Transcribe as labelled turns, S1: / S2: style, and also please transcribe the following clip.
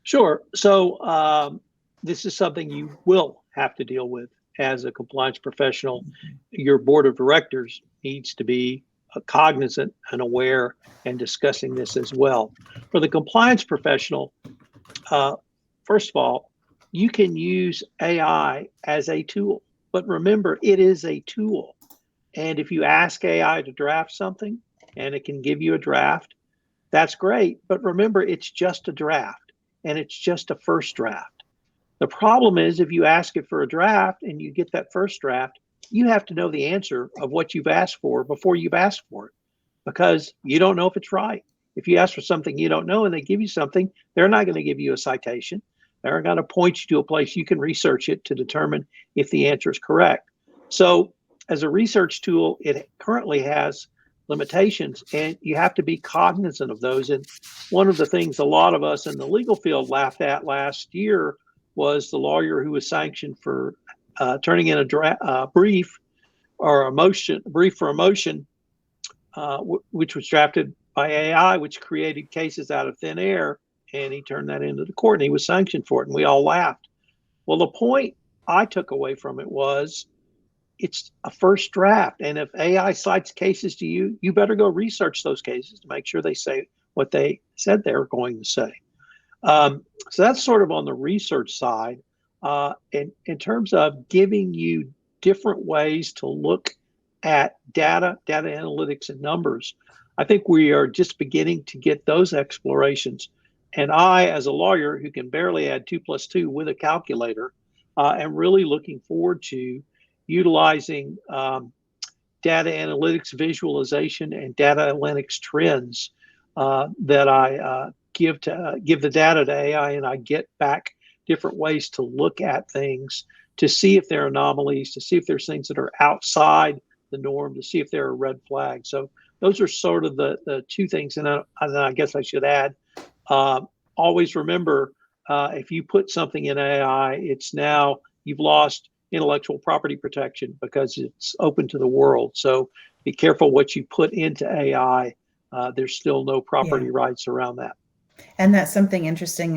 S1: Sure. So this is something you will have to deal with as a compliance professional. Your board of directors needs to be cognizant and aware and discussing this as well. For the compliance professional, uh, first of all, you can use AI as a tool, but remember, it is a tool. And if you ask AI to draft something and it can give you a draft, that's great. But remember, it's just a draft and it's just a first draft. The problem is if you ask it for a draft and you get that first draft, you have to know the answer of what you've asked for before you've asked for it because you don't know if it's right. If you ask for something you don't know and they give you something, they're not going to give you a citation. They're going to point you to a place you can research it to determine if the answer is correct. So, as a research tool, it currently has limitations, and you have to be cognizant of those. And one of the things a lot of us in the legal field laughed at last year was the lawyer who was sanctioned for turning in a brief or brief for a motion, which was drafted by AI, which created cases out of thin air, and he turned that into the court, and he was sanctioned for it, and we all laughed. Well, the point I took away from it was it's a first draft, and if AI cites cases to you, you better go research those cases to make sure they say what they said they were going to say. So that's sort of on the research side. In terms of giving you different ways to look at data analytics and numbers, I think we are just beginning to get those explorations. And I, as a lawyer who can barely add 2 plus 2 with a calculator, am really looking forward to utilizing data analytics visualization and data analytics trends that I give the data to AI, and I get back different ways to look at things to see if there are anomalies, to see if there's things that are outside the norm, to see if there are red flags. So those are sort of the two things. And I guess I should add, always remember, if you put something in AI, it's now you've lost intellectual property protection because it's open to the world. So be careful what you put into AI. There's still no property rights around that.
S2: And that's something interesting